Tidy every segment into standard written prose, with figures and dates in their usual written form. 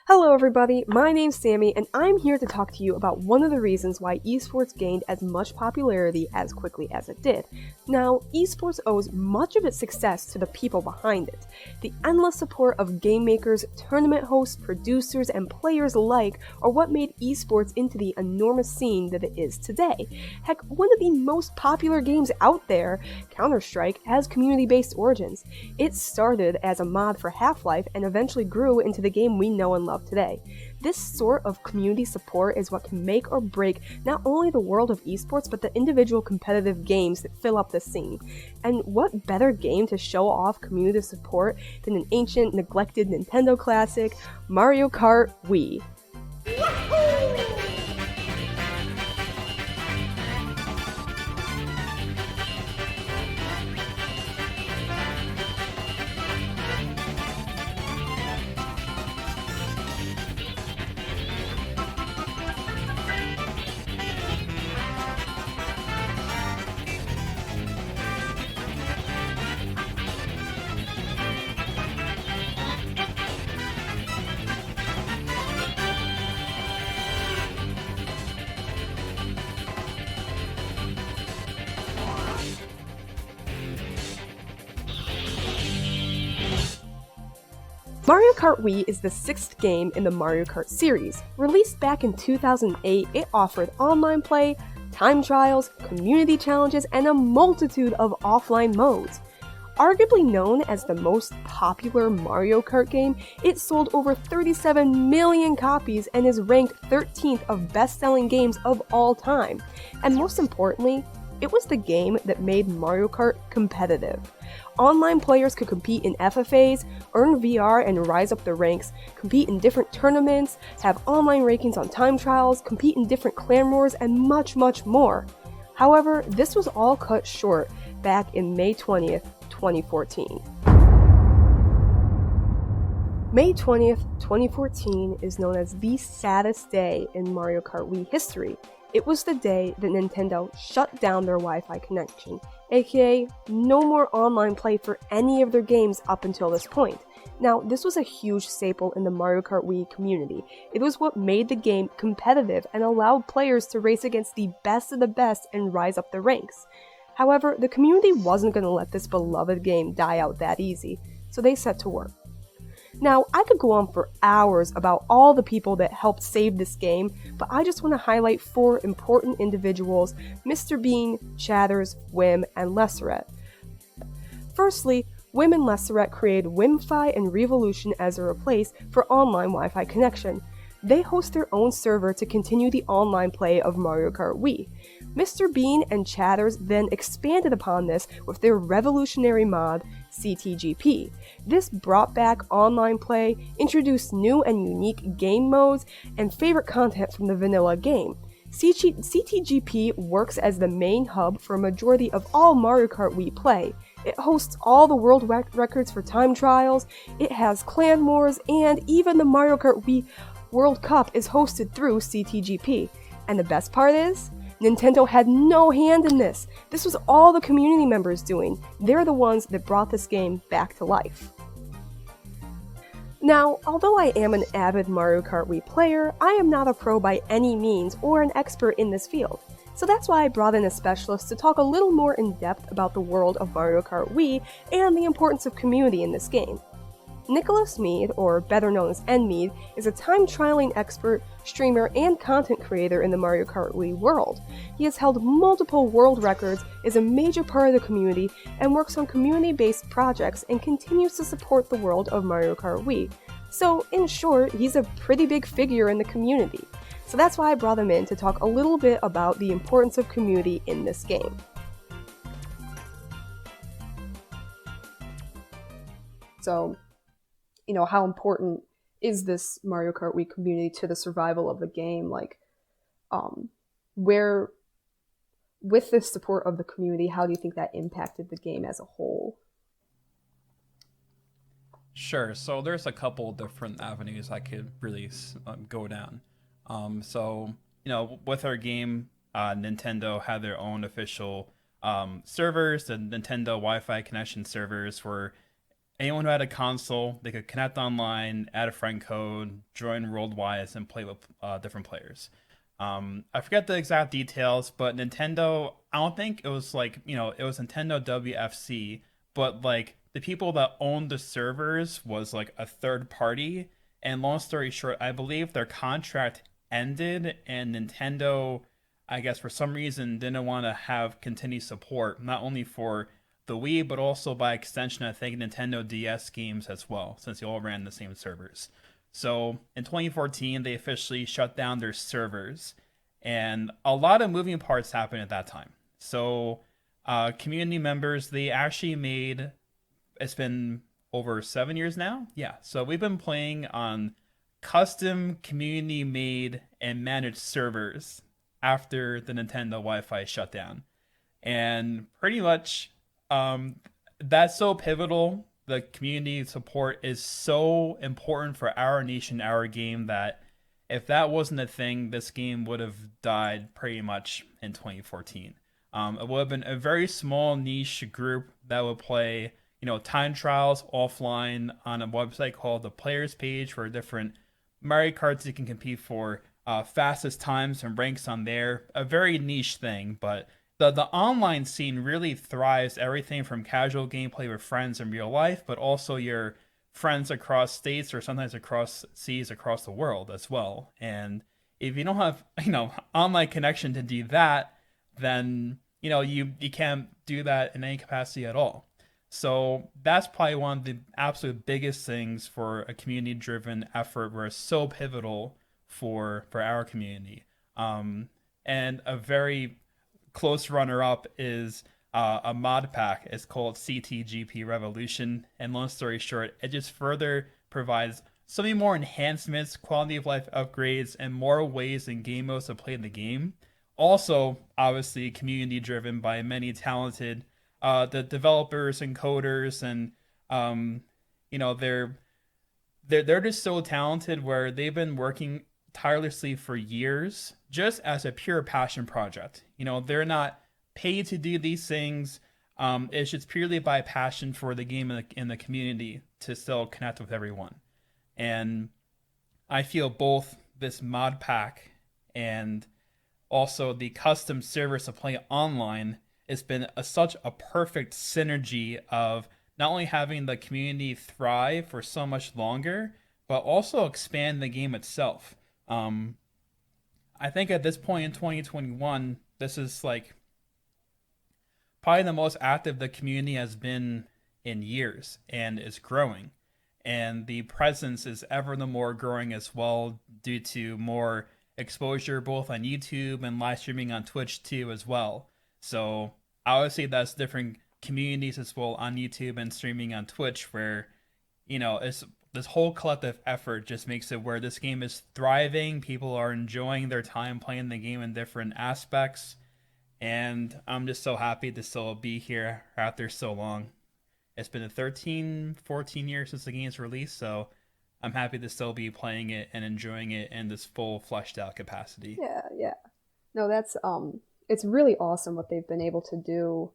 Hello everybody, my name's Sammy and I'm here to talk to you about one of the reasons why esports gained as much popularity as quickly as it did. Now, esports owes much of its success to the people behind it. The endless support of game makers, tournament hosts, producers, and players alike are what made esports into the enormous scene that it is today. Heck, one of the most popular games out there, Counter-Strike, has community-based origins. It started as a mod for Half-Life and eventually grew into the game we know and love today. This sort of community support is what can make or break not only the world of esports but the individual competitive games that fill up the scene. And what better game to show off community support than an ancient, neglected Nintendo classic, Mario Kart Wii. Mario Kart Wii is the sixth game in the Mario Kart series. Released back in 2008, it offered online play, time trials, community challenges, and a multitude of offline modes. Arguably known as the most popular Mario Kart game, it sold over 37 million copies and is ranked 13th of best-selling games of all time. And most importantly, it was the game that made Mario Kart competitive. Online players could compete in FFAs, earn VR and rise up the ranks, compete in different tournaments, have online rankings on time trials, compete in different clan wars, and much, much more. However, this was all cut short back in May 20th, 2014. May 20th, 2014 is known as the saddest day in Mario Kart Wii history. It was the day that Nintendo shut down their Wi-Fi connection, aka no more online play for any of their games up until this point. Now, this was a huge staple in the Mario Kart Wii community. It was what made the game competitive and allowed players to race against the best of the best and rise up the ranks. However, the community wasn't going to let this beloved game die out that easy, so they set to work. Now, I could go on for hours about all the people that helped save this game, but I just want to highlight four important individuals: Mr. Bean, Chatters, Wim, and Lesseret. Firstly, Wim and Lesseret created WimFi and Revolution as a replace for online Wi-Fi connection. They host their own server to continue the online play of Mario Kart Wii. Mr. Bean and Chatters then expanded upon this with their revolutionary mod, CTGP. This brought back online play, introduced new and unique game modes, and favorite content from the vanilla game. CTGP works as the main hub for a majority of all Mario Kart Wii play. It hosts all the world records for time trials, it has clan wars, and even the Mario Kart Wii World Cup is hosted through CTGP. And the best part is, Nintendo had no hand in this. This was all the community members doing. They're the ones that brought this game back to life. Now, although I am an avid Mario Kart Wii player, I am not a pro by any means or an expert in this field. So that's why I brought in a specialist to talk a little more in depth about the world of Mario Kart Wii and the importance of community in this game. Nicholas Mead, or better known as N-Mead, is a time-trialing expert, streamer, and content creator in the Mario Kart Wii world. He has held multiple world records, is a major part of the community, and works on community-based projects and continues to support the world of Mario Kart Wii. So, in short, he's a pretty big figure in the community. So that's why I brought him in to talk a little bit about the importance of community in this game. So, how important is this Mario Kart Wii community to the survival of the game? Where, with the support of the community, how do you think that impacted the game as a whole? Sure. So there's a couple different avenues I could really go down. With our game, Nintendo had their own official servers. The Nintendo Wi-Fi connection servers were anyone who had a console, they could connect online, add a friend code, join worldwide, and play with different players. I forget the exact details, but Nintendo, I don't think it was like, it was Nintendo WFC, but like the people that owned the servers was like a third party. And long story short, I believe their contract ended and Nintendo, I guess for some reason, didn't want to have continued support, not only for the Wii, but also by extension, I think Nintendo DS games as well, since they all ran the same servers. So in 2014, they officially shut down their servers, and a lot of moving parts happened at that time. So community members, they actually made, it's been over 7 years now. Yeah, so we've been playing on custom community made and managed servers after the Nintendo Wi-Fi shut down, and pretty much um, that's so pivotal. The community support is so important for our nation, our game, that if that wasn't a thing, this game would have died pretty much in 2014. It would have been a very small niche group that would play, time trials offline on a website called the Players Page for different Mario Karts you can compete for, fastest times and ranks on there. A very niche thing, but the online scene really thrives everything from casual gameplay with friends in real life, but also your friends across states or sometimes across seas across the world as well. And if you don't have, online connection to do that, then you can't do that in any capacity at all. So that's probably one of the absolute biggest things for a community driven effort where it's so pivotal for our community. And a very close runner up is a mod pack. It's called CTGP Revolution. And long story short, it just further provides so many more enhancements, quality of life upgrades, and more ways and game modes to play the game. Also, obviously, community driven by many talented the developers and coders, and um, you know they're just so talented where they've been working tirelessly for years just as a pure passion project. They're not paid to do these things. It's just purely by passion for the game and the community to still connect with everyone. And I feel both this mod pack and also the custom servers to play online, it's been such a perfect synergy of not only having the community thrive for so much longer, but also expand the game itself. Um, I think at this point in 2021, this is like probably the most active the community has been in years, and is growing. And the presence is ever the more growing as well due to more exposure both on YouTube and live streaming on Twitch too as well. So I would say that's different communities as well on YouTube and streaming on Twitch where it's this whole collective effort just makes it where this game is thriving. People are enjoying their time playing the game in different aspects, and I'm just so happy to still be here after so long. It's been 13, 14 years since the game's release, so I'm happy to still be playing it and enjoying it in this full fleshed out capacity. Yeah, yeah. No, that's it's really awesome what they've been able to do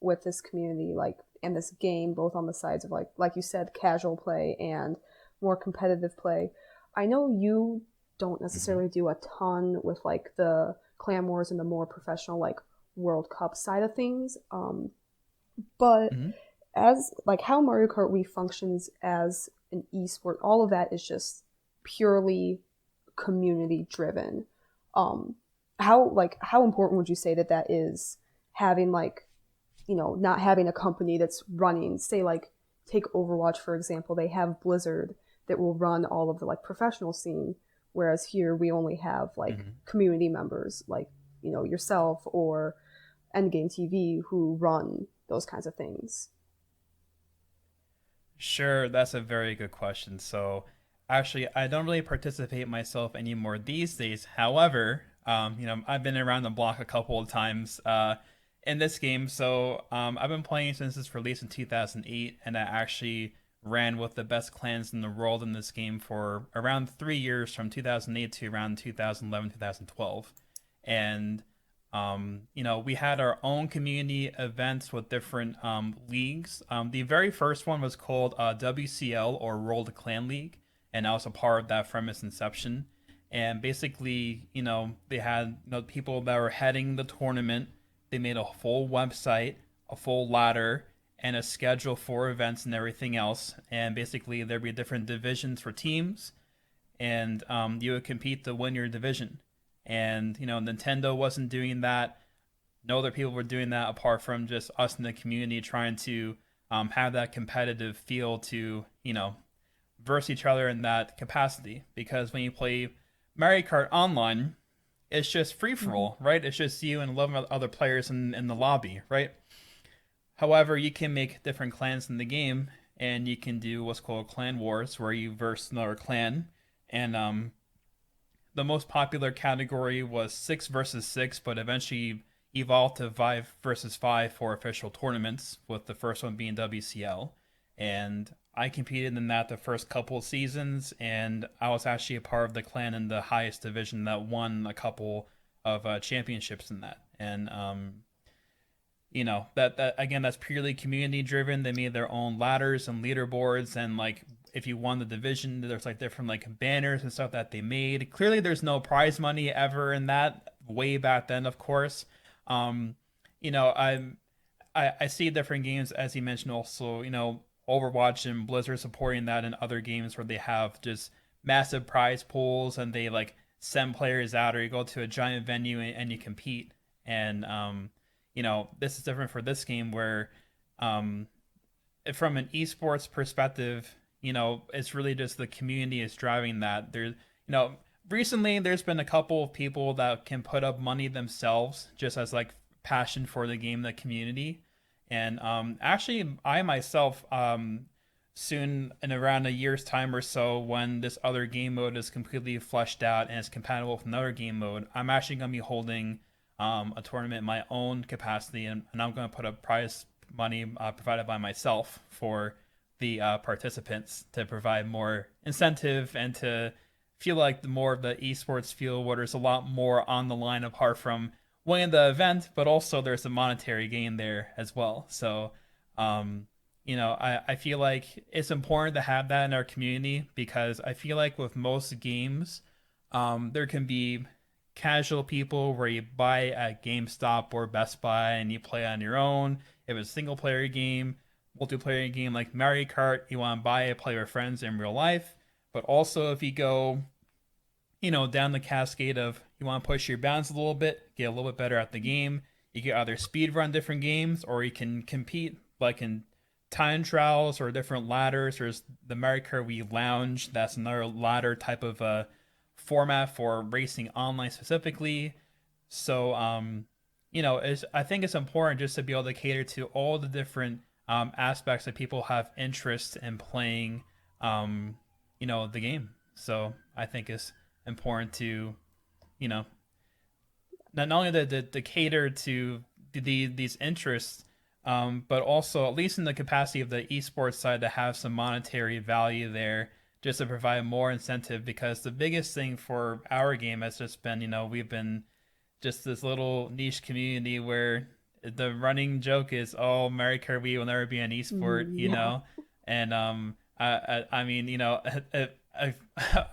with this community, like, and this game, both on the sides of like you said, casual play and more competitive play. I know you don't Mm-hmm. necessarily do a ton with like the clan wars and the more professional like World Cup side of things. But Mm-hmm. as like how Mario Kart Wii functions as an esport, all of that is just purely community driven. Um, how important would you say that that is, having like, not having a company that's running, say like take Overwatch for example, they have Blizzard that will run all of the like professional scene, whereas here we only have like Mm-hmm. community members like yourself or Endgame TV who run those kinds of things. Sure, that's a very good question. So, actually, I don't really participate myself anymore these days. However, I've been around the block a couple of times in this game. So, I've been playing since its release in 2008, and I actually ran with the best clans in the world in this game for around 3 years, from 2008 to around 2011, 2012. And We had our own community events with different leagues. The very first one was called WCL, or World Clan League, and I was a part of that from its inception. And basically, they had people that were heading the tournament. They made a full website, a full ladder, and a schedule for events and everything else. And basically, there'd be different divisions for teams, and you would compete to win your division. And Nintendo wasn't doing that. No other people were doing that apart from just us in the community trying to have that competitive feel to verse each other in that capacity. Because when you play Mario Kart Online, it's just free for Mhm. all, right? It's just you and 11 other players in the lobby, right? However, you can make different clans in the game, and you can do what's called clan wars, where you verse another clan. And the most popular category was 6 versus 6, but eventually evolved to 5 versus 5 for official tournaments, with the first one being WCL. And I competed in that the first couple of seasons, and I was actually a part of the clan in the highest division that won a couple of championships in that. And that again, that's purely community driven. They made their own ladders and leaderboards, and like if you won the division, there's like different like banners and stuff that they made. Clearly there's no prize money ever in that, way back then, of course. um you know i'm I see different games, as you mentioned, also, Overwatch and Blizzard supporting that, and other games where they have just massive prize pools, and they like send players out, or you go to a giant venue and you compete. And this is different for this game, where um from an esports perspective, it's really just the community is driving that. Recently there's been a couple of people that can put up money themselves just as like passion for the game, the community. And actually, I myself, soon, in around a year's time or so, when this other game mode is completely fleshed out and is compatible with another game mode, I'm actually going to be holding a tournament in my own capacity, and I'm going to put up prize money provided by myself for the participants, to provide more incentive and to feel like the more of the esports feel, where there's a lot more on the line apart from winning the event, but also there's a monetary gain there as well. So, I feel like it's important to have that in our community, because I feel like with most games, there can be casual people where you buy at GameStop or Best Buy and you play on your own. If it's a single player game, multiplayer game like Mario Kart, you want to buy it, play with friends in real life. But also, if you go, down the cascade of, you want to push your bounds a little bit, get a little bit better at the game, you can either speed run different games, or you can compete like in time trials or different ladders. There's the Mario Kart Wii Lounge. That's another ladder type of format for racing online specifically. So, I think it's important just to be able to cater to all the different aspects that people have interest in playing, the game. So I think it's important to, you know, not only the cater to these interests, but also, at least in the capacity of the esports side, to have some monetary value there, just to provide more incentive. Because the biggest thing for our game has just been, we've been just this little niche community where the running joke is, "Oh, Mario Kart Wii will never be an esport," Yeah. and I mean, I,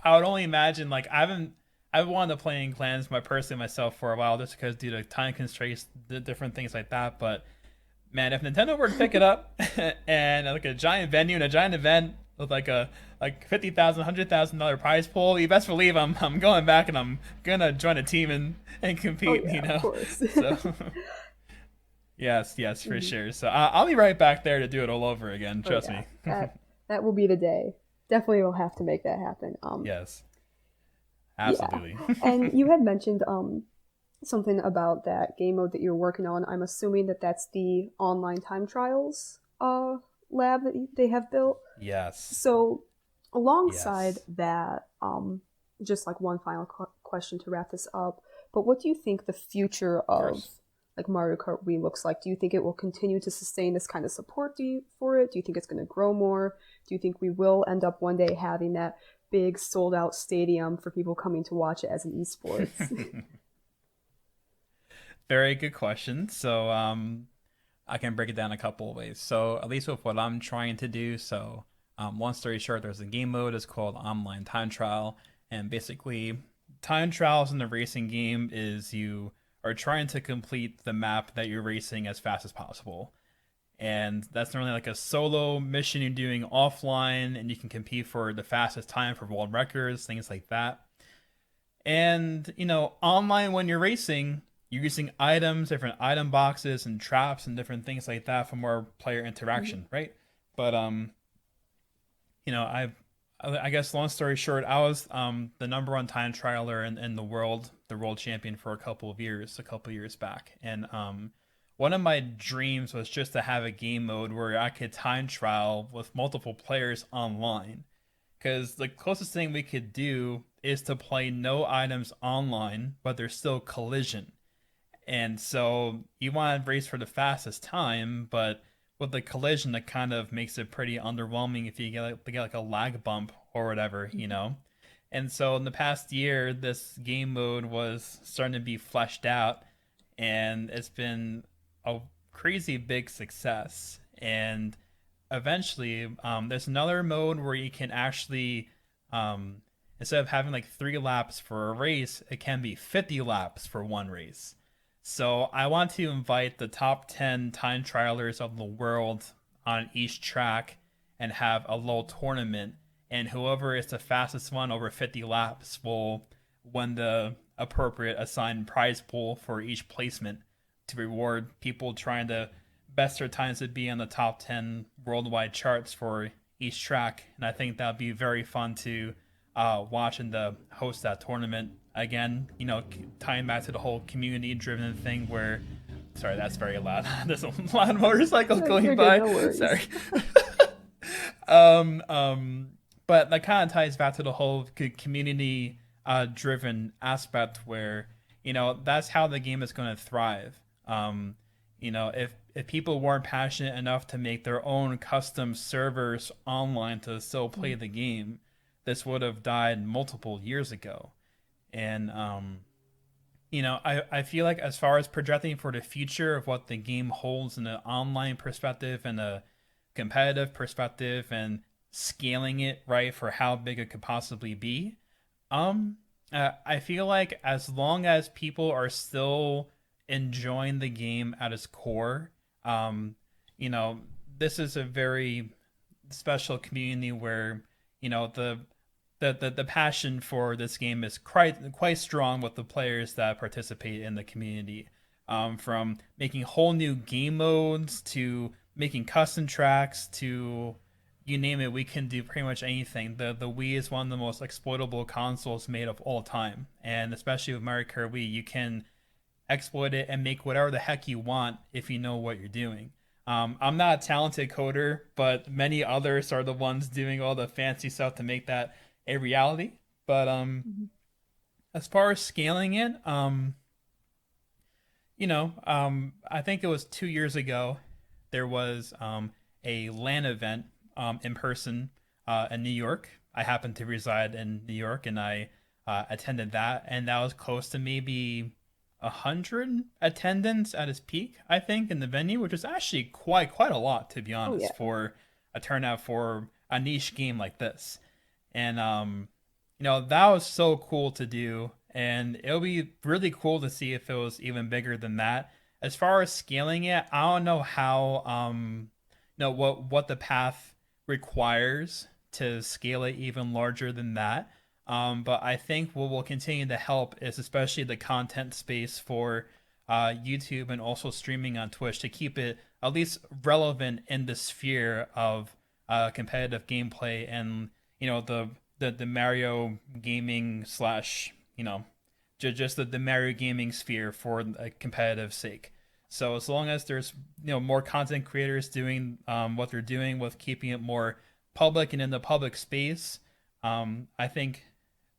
I would only imagine, like, I've wanted to play in clans my personally myself for a while, just because due to time constraints, the different things like that. But man, if Nintendo were to pick it up and like a giant venue and a giant event with like a like 50,000, $100,000 prize pool, you best believe I'm going back and I'm gonna join a team and Oh compete. yeah, of course. So yes, for Mhm. sure. So I'll be right back there to do it all over again. Oh Trust yeah, me. that will be the day. Definitely will have to make that happen. Yes, Yeah. absolutely. And you had mentioned something about that game mode that you're working on. I'm assuming that that's the online time trials lab that they have built. Yes, So alongside yes. that, just like one final question to wrap this up, but what do you think the future Of of course. like Mario Kart Wii looks like? Do you think it will continue to sustain this kind of support for it? Do you think it's going to grow more? Do you think we will end up one day having that big sold out stadium for people coming to watch it as an esports? Very good question. So, I can break it down a couple of ways. So, at least with what I'm trying to do. So, long story short, there's a game mode. It's called Online Time Trial, and basically, time trials in the racing game is you are trying to complete the map that you're racing as fast as possible. And that's normally like a solo mission you're doing offline, and you can compete for the fastest time for world records, things like that. And, online when you're racing, you're using items, different item boxes and traps and different things like that for more player Mhm. interaction, right? But you know, I guess long story short, I was the number one time trialer in the world champion for a couple years back. And one of my dreams was just to have a game mode where I could time trial with multiple players online, because the closest thing we could do is to play no items online, but there's still collision. And so you want to race for the fastest time, but with the collision, that kind of makes it pretty underwhelming if you get like a lag bump or whatever. And so in the past year, this game mode was starting to be fleshed out, and it's been a crazy big success. And eventually, there's another mode where you can actually, um, instead of having like 3 laps for a race, it can be 50 laps for one race. So I want to invite the top 10 time trialers of the world on each track and have a little tournament. And whoever is the fastest one over 50 laps will win the appropriate assigned prize pool for each placement to reward people trying to best their times to be on the top 10 worldwide charts for each track. And I think that'd be very fun to watch and to host that tournament. Again, tying back to the whole community driven thing where, sorry, that's very loud. There's a lot of motorcycles No, going you're good. by. No Sorry. worries. um, um, but that kind of ties back to the whole community driven aspect where, that's how the game is going to thrive. If people weren't passionate enough to make their own custom servers online to still play the game, this would have died multiple years ago. And I feel like as far as projecting for the future of what the game holds in an online perspective and a competitive perspective and scaling it right for how big it could possibly be, I feel like as long as people are still enjoying the game at its core, um, you know, this is a very special community where the passion for this game is quite strong with the players that participate in the community. From making whole new game modes to making custom tracks to you name it, we can do pretty much anything. The Wii is one of the most exploitable consoles made of all time, and especially with Mario Kart Wii, you can exploit it and make whatever the heck you want if you know what you're doing. I'm not a talented coder, but many others are the ones doing all the fancy stuff to make that a reality. But Mhm. as far as scaling it, I think it was 2 years ago. There was a LAN event in person in New York. I happen to reside in New York, and I attended that, and that was close to maybe 100 attendance at its peak, I think, in the venue, which is actually quite a lot, to be Oh yeah. honest, for a turnout for a niche game like this. And that was so cool to do, and it'll be really cool to see if it was even bigger than that. As far as scaling it, I don't know how what the path requires to scale it even larger than that. But I think what will continue to help is especially the content space for YouTube and also streaming on Twitch to keep it at least relevant in the sphere of competitive gameplay and the Mario gaming slash just the Mario gaming sphere for a competitive sake. So as long as there's more content creators doing what they're doing with keeping it more public and in the public space, I think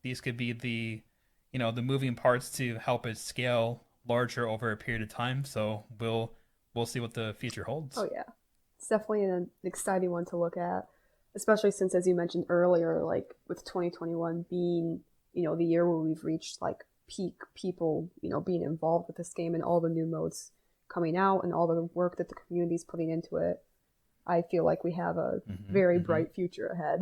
these could be the moving parts to help it scale larger over a period of time. So we'll see what the future holds. Oh yeah. It's definitely an exciting one to look at, especially since, as you mentioned earlier, like with 2021 being, the year where we've reached like peak people, being involved with this game and all the new modes coming out and all the work that the community's putting into it, I feel like we have a very bright future ahead.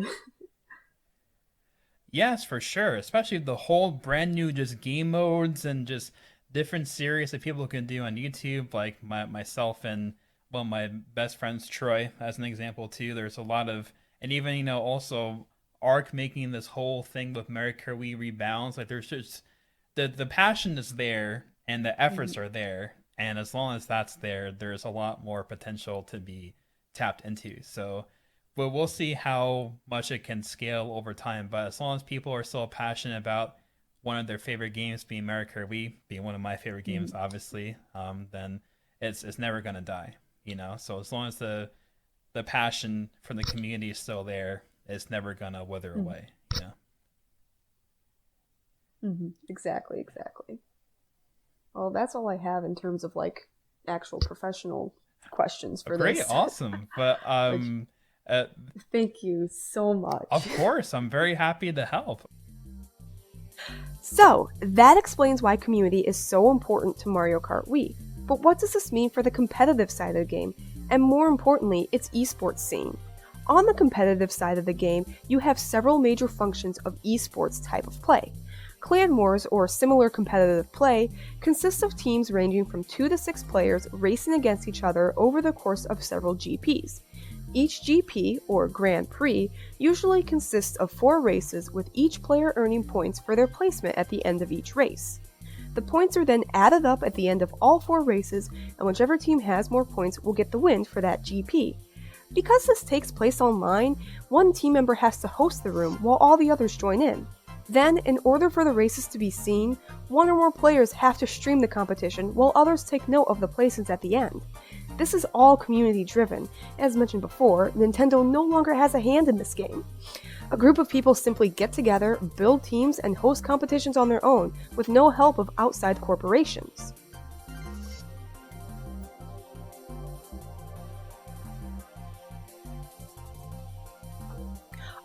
Yes, for sure. Especially the whole brand new just game modes and just different series that people can do on YouTube, like myself and one of my best friends, Troy, as an example too. There's a lot of, and even also Arc making this whole thing with Mario Kart Wii Rebounds. Like there's just the passion is there and the efforts are there, and as long as that's there, there's a lot more potential to be tapped into. So but we'll see how much it can scale over time. But as long as people are still passionate about one of their favorite games being Mario Kart Wii, being one of my favorite games, obviously, then it's never gonna die. So as long as the passion from the community is still there, it's never gonna wither away. Exactly. Well, that's all I have in terms of like actual professional questions for Great, this. awesome. But thank you so much. Of course, I'm very happy to help. So, that explains why community is so important to Mario Kart Wii. But what does this mean for the competitive side of the game? And more importantly, its esports scene. On the competitive side of the game, you have several major functions of esports type of play. Clan wars, or similar competitive play, consists of teams ranging from 2 to 6 players racing against each other over the course of several GPs. Each GP, or Grand Prix, usually consists of 4 races, with each player earning points for their placement at the end of each race. The points are then added up at the end of all 4 races, and whichever team has more points will get the win for that GP. Because this takes place online, one team member has to host the room while all the others join in. Then, in order for the races to be seen, 1 or more players have to stream the competition while others take note of the placements at the end. This is all community driven. As mentioned before, Nintendo no longer has a hand in this game. A group of people simply get together, build teams, and host competitions on their own, with no help of outside corporations.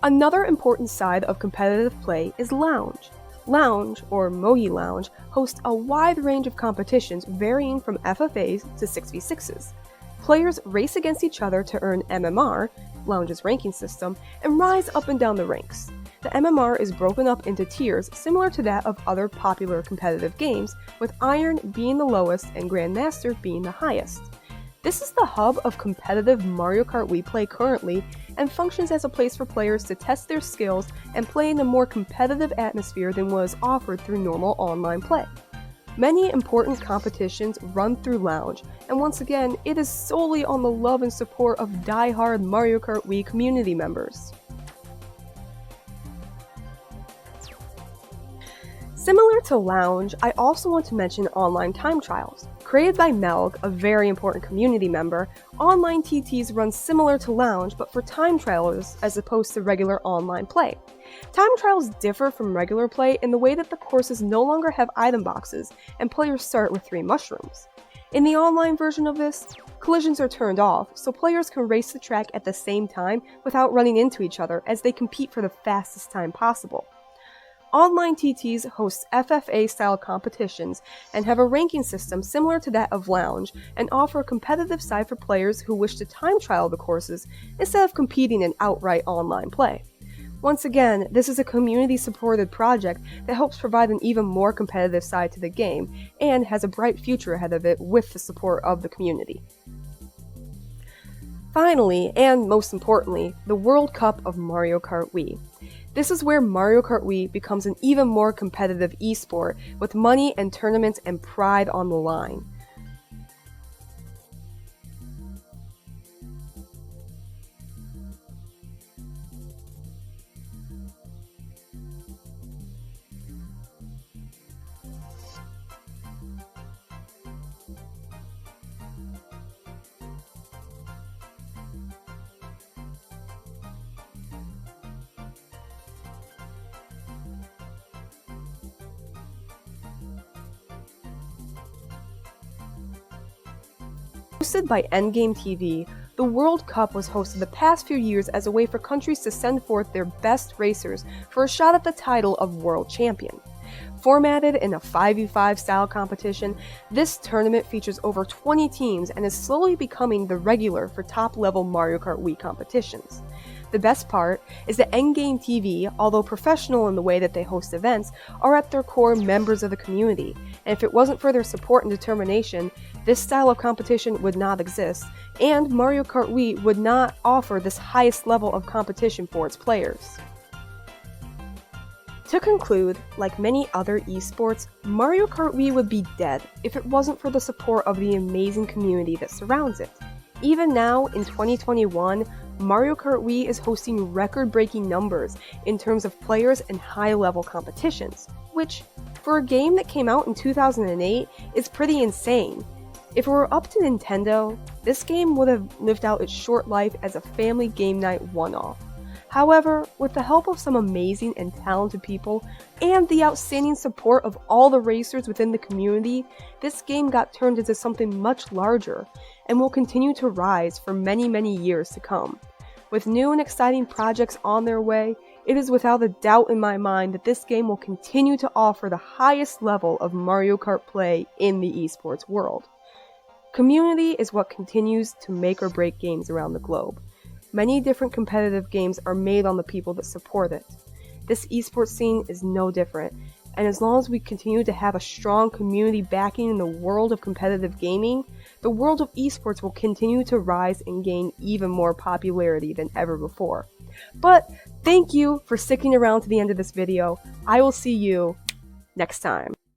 Another important side of competitive play is Lounge. Lounge, or Mohi Lounge, hosts a wide range of competitions varying from FFAs to 6v6s. Players race against each other to earn MMR, Lounge's ranking system, and rise up and down the ranks. The MMR is broken up into tiers similar to that of other popular competitive games, with Iron being the lowest and Grandmaster being the highest. This is the hub of competitive Mario Kart Wii play currently, and functions as a place for players to test their skills and play in a more competitive atmosphere than was offered through normal online play. Many important competitions run through Lounge, and once again, it is solely on the love and support of die-hard Mario Kart Wii community members. Similar to Lounge, I also want to mention online time trials. Created by Melg, a very important community member, online TTs run similar to Lounge but for time trials as opposed to regular online play. Time trials differ from regular play in the way that the courses no longer have item boxes and players start with 3 mushrooms. In the online version of this, collisions are turned off so players can race the track at the same time without running into each other as they compete for the fastest time possible. Online TTs host FFA-style competitions and have a ranking system similar to that of Lounge and offer a competitive side for players who wish to time trial the courses instead of competing in outright online play. Once again, this is a community-supported project that helps provide an even more competitive side to the game and has a bright future ahead of it with the support of the community. Finally, and most importantly, the World Cup of Mario Kart Wii. This is where Mario Kart Wii becomes an even more competitive esport with money and tournaments and pride on the line. Hosted by Endgame TV, the World Cup was hosted the past few years as a way for countries to send forth their best racers for a shot at the title of World Champion. Formatted in a 5v5 style competition, this tournament features over 20 teams and is slowly becoming the regular for top-level Mario Kart Wii competitions. The best part is that Endgame TV, although professional in the way that they host events, are at their core members of the community, and if it wasn't for their support and determination, this style of competition would not exist, and Mario Kart Wii would not offer this highest level of competition for its players. To conclude, like many other esports, Mario Kart Wii would be dead if it wasn't for the support of the amazing community that surrounds it. Even now, in 2021, Mario Kart Wii is hosting record-breaking numbers in terms of players and high-level competitions, which, for a game that came out in 2008, is pretty insane. If it were up to Nintendo, this game would have lived out its short life as a family game night one-off. However, with the help of some amazing and talented people, and the outstanding support of all the racers within the community, this game got turned into something much larger, and will continue to rise for many, many years to come. With new and exciting projects on their way, it is without a doubt in my mind that this game will continue to offer the highest level of Mario Kart play in the esports world. Community is what continues to make or break games around the globe. Many different competitive games are made on the people that support it. This esports scene is no different, and as long as we continue to have a strong community backing in the world of competitive gaming, the world of esports will continue to rise and gain even more popularity than ever before. But thank you for sticking around to the end of this video. I will see you next time.